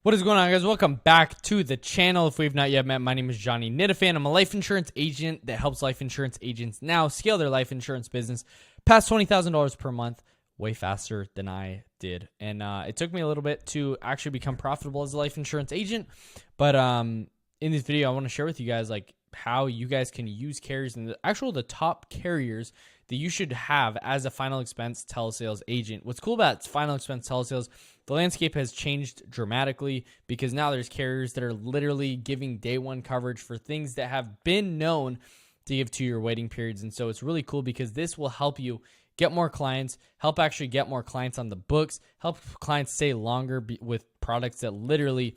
What is going on, guys? Welcome back to the channel. If we've not yet met, my name is Johnny Nitafan. I'm a life insurance agent that helps life insurance agents now scale their life insurance business past $20,000 per month way faster than I did. And it took me a little bit to actually become profitable as a life insurance agent. But in this video, I want to share with you guys like how you guys can use carriers and the top carriers that you should have as a final expense telesales agent. What's cool about final expense telesales, the landscape has changed dramatically because now there's carriers that are literally giving day one coverage for things that have been known to give to your waiting periods. And so it's really cool because this will help you get more clients, help actually get more clients on the books, help clients stay longer with products that literally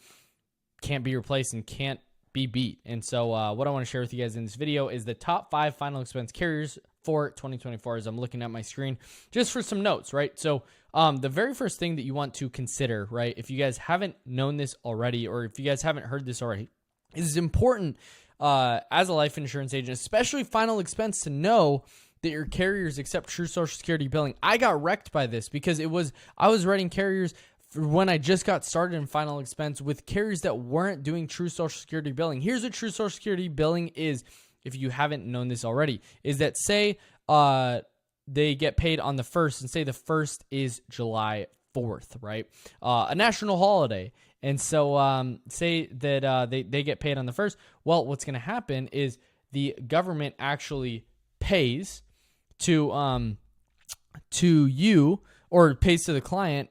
can't be replaced and can't be beat. And so what I want to share with you guys in this video is the top 5 final expense carriers for 2024 as I'm looking at my screen just for some notes, right? So the very first thing that you want to consider, right, if you guys haven't known this already or if you guys haven't heard this already, is important as a life insurance agent, especially final expense, to know that your carriers accept true Social Security billing. I got wrecked by this because I was writing carriers when I just got started in final expense with carriers that weren't doing true Social Security billing. Here's what true Social Security billing is, if you haven't known this already, is that say they get paid on the 1st, and say the 1st is July 4th, right? A national holiday. And so say that they get paid on the 1st. Well, what's going to happen is the government actually pays to you, or pays to the client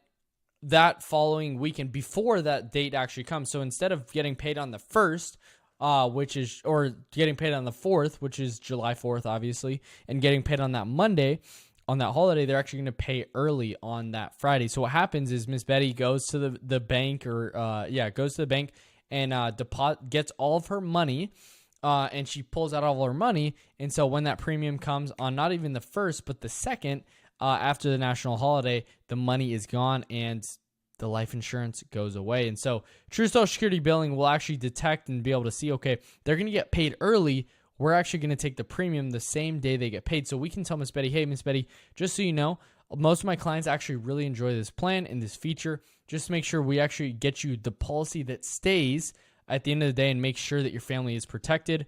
that following weekend before that date actually comes. So instead of getting paid on the 1st, or getting paid on the 4th, which is July 4th, obviously, and getting paid on that Monday, on that holiday, they're actually going to pay early on that Friday. So what happens is Miss Betty goes to the bank, goes to the bank and gets all of her money, and she pulls out all her money. And so when that premium comes on not even the 1st, but the 2nd, after the national holiday, the money is gone and the life insurance goes away. And so true Social Security billing will actually detect and be able to see, okay, they're going to get paid early. We're actually going to take the premium the same day they get paid. So we can tell Miss Betty, hey, Miss Betty, just so you know, most of my clients actually really enjoy this plan and this feature. Just make sure we actually get you the policy that stays at the end of the day and make sure that your family is protected.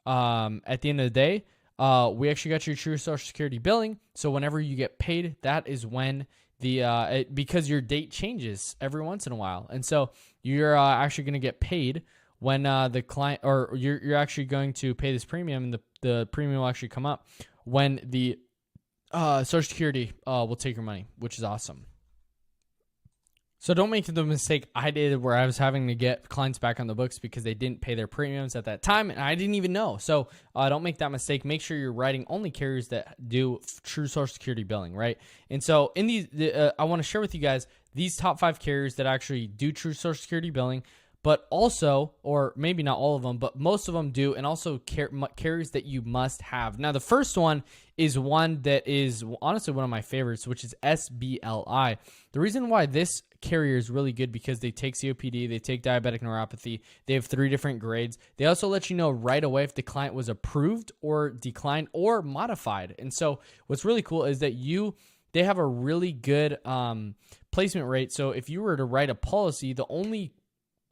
At the end of the day, we actually got your true Social Security billing. So whenever you get paid, that is when because your date changes every once in a while. And so you're actually going to get paid when the client, or you're actually going to pay this premium, and the premium will actually come up when the Social Security will take your money, which is awesome. So don't make the mistake I did where I was having to get clients back on the books because they didn't pay their premiums at that time, and I didn't even know. So don't make that mistake. Make sure you're writing only carriers that do true Social Security billing, right? And so in these, I want to share with you guys these top 5 carriers that actually do true Social Security billing, but also, or maybe not all of them, but most of them do, and also carriers that you must have. Now, the first one is one that is honestly one of my favorites, which is SBLI. The reason why this carrier is really good because they take COPD, they take diabetic neuropathy, they have 3 different grades. They also let you know right away if the client was approved or declined or modified. And so what's really cool is that they have a really good placement rate. So if you were to write a policy, the only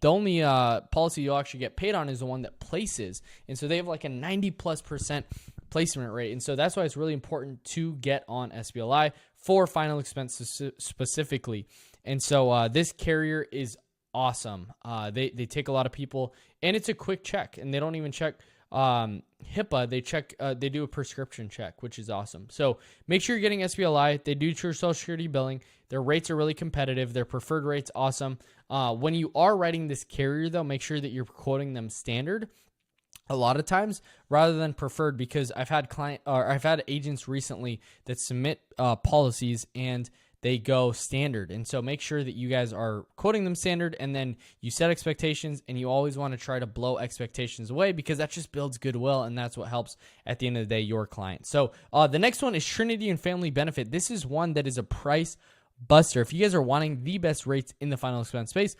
policy you'll actually get paid on is the one that places. And so they have like a 90+% placement rate. And so that's why it's really important to get on SBLI for final expenses specifically. And so this carrier is awesome. They take a lot of people, and it's a quick check, and they don't even check HIPAA. They do a prescription check, which is awesome. So make sure you're getting SBLI. They do true Social Security billing. Their rates are really competitive. Their preferred rate's awesome. When you are writing this carrier, though, make sure that you're quoting them standard a lot of times rather than preferred, because I've had agents recently that submit policies and they go standard. And so make sure that you guys are quoting them standard, and then you set expectations, and you always want to try to blow expectations away because that just builds goodwill, and that's what helps at the end of the day your client. So the next one is Trinity and Family Benefit. This is one that is a price buster. If you guys are wanting the best rates in the final expense space,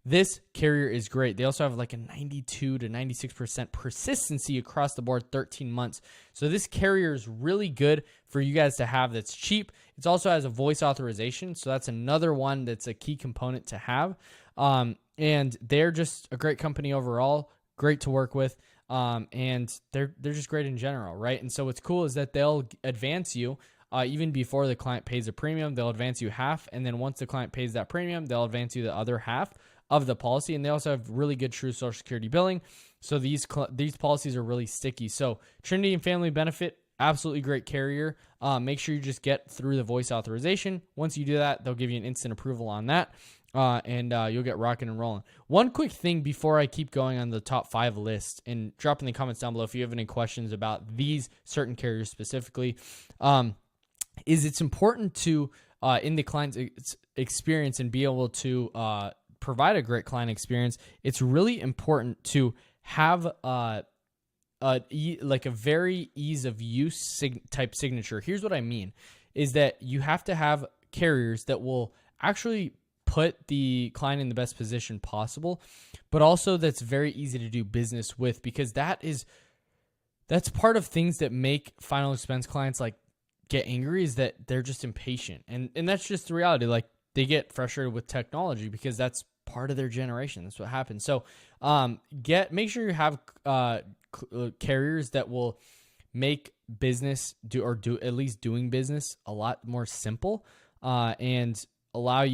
this carrier is great. They also have like a 92 to 96% persistency across the board, 13 months. So this carrier is really good for you guys to have. That's cheap. It also has a voice authorization, so that's another one that's a key component to have. And they're just a great company overall, great to work with. And they're just great in general, right? And so what's cool is that they'll advance you even before the client pays a premium. They'll advance you half, and then once the client pays that premium, they'll advance you the other half of the policy. And they also have really good true Social Security billing. So these policies are really sticky. So Trinity and Family Benefit, absolutely great carrier. Make sure you just get through the voice authorization. Once you do that, they'll give you an instant approval on that. And you'll get rocking and rolling. One quick thing before I keep going on the top 5 list, and drop in the comments down below if you have any questions about these certain carriers specifically, is it's important to, in the client's experience and be able to provide a great client experience, it's really important to have like a very ease of use type signature. Here's what I mean, is that you have to have carriers that will actually put the client in the best position possible, but also that's very easy to do business with, because that's part of things that make final expense clients like get angry, is that they're just impatient. And that's just the reality. Like, they get frustrated with technology because that's part of their generation. That's what happens. So make sure you have carriers that will make business do at least doing business a lot more simple, and allow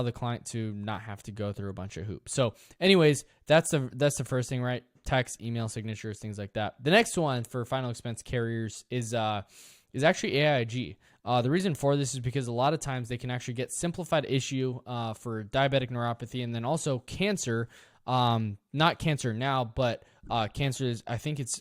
the client to not have to go through a bunch of hoops. So anyways, that's the first thing, right? Text, email, signatures, things like that. The next one for final expense carriers is actually AIG. The reason for this is because a lot of times they can actually get simplified issue for diabetic neuropathy, and then also cancer. Not cancer now, but cancer is, I think if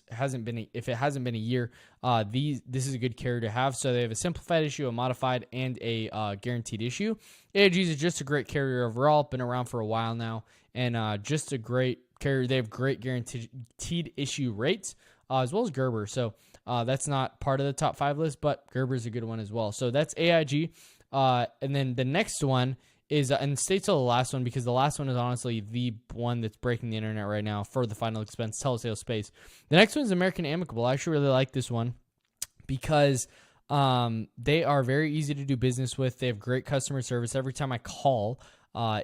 it hasn't been a year, this is a good carrier to have. So they have a simplified issue, a modified, and a guaranteed issue. AIG is just a great carrier overall, been around for a while now, and just a great carrier. They have great guaranteed issue rates, as well as Gerber. So that's not part of the top 5 list, but Gerber is a good one as well. So that's AIG. And then the next one is, and stay till the last one, because the last one is honestly the one that's breaking the internet right now for the final expense telesales space. The next one is American Amicable. I actually really like this one because they are very easy to do business with. They have great customer service. Every time I call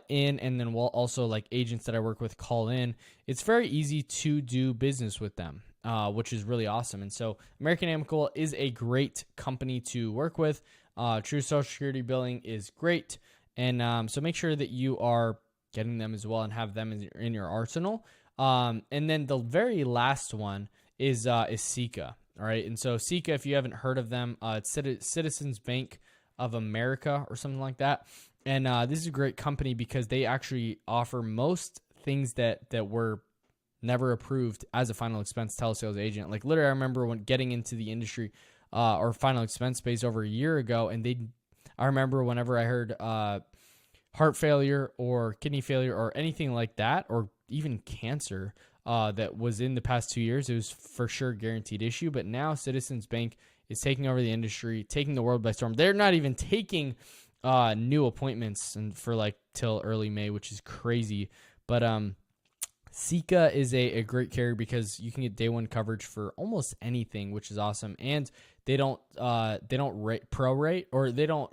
in, and then also like agents that I work with call in, it's very easy to do business with them, which is really awesome. And so American Amicable is a great company to work with. True Social Security billing is great. And so make sure that you are getting them as well and have them in your arsenal. And then the very last one is CICA. All right. And so CICA, if you haven't heard of them, it's Citizens Bank of America or something like that. And this is a great company because they actually offer most things that were never approved as a final expense telesales agent. Like, literally, I remember when getting into the industry or final expense space over a year ago, and I remember whenever I heard heart failure or kidney failure or anything like that, or even cancer that was in the past 2 years, it was for sure guaranteed issue. But now Citizens Bank is taking over the industry, taking the world by storm. They're not even taking new appointments and for like till early May, which is crazy. But CICA is a great carrier because you can get day one coverage for almost anything, which is awesome. And they don't prorate, or they don't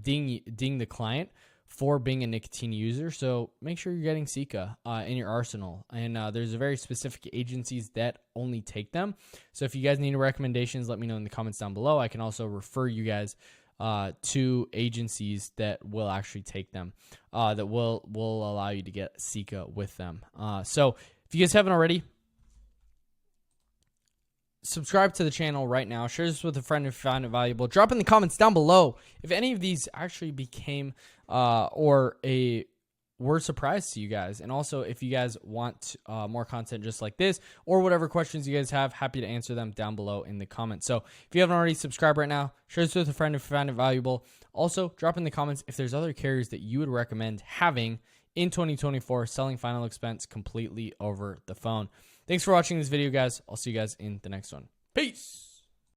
ding the client for being a nicotine user. So make sure you're getting CICA in your arsenal. And there's a very specific agencies that only take them. So if you guys need recommendations, let me know in the comments down below. I can also refer you guys to agencies that will actually take them, that will allow you to get CICA with them. So if you guys haven't already, subscribe to the channel right now. Share this with a friend if you found it valuable. Drop in the comments down below if any of these actually became were surprised to you guys. And also, if you guys want more content just like this, or whatever questions you guys have, happy to answer them down below in the comments. So if you haven't already, subscribe right now. Share this with a friend if you found it valuable. Also, drop in the comments if there's other carriers that you would recommend having in 2024 selling final expense completely over the phone. Thanks for watching this video, guys. I'll see you guys in the next one. Peace.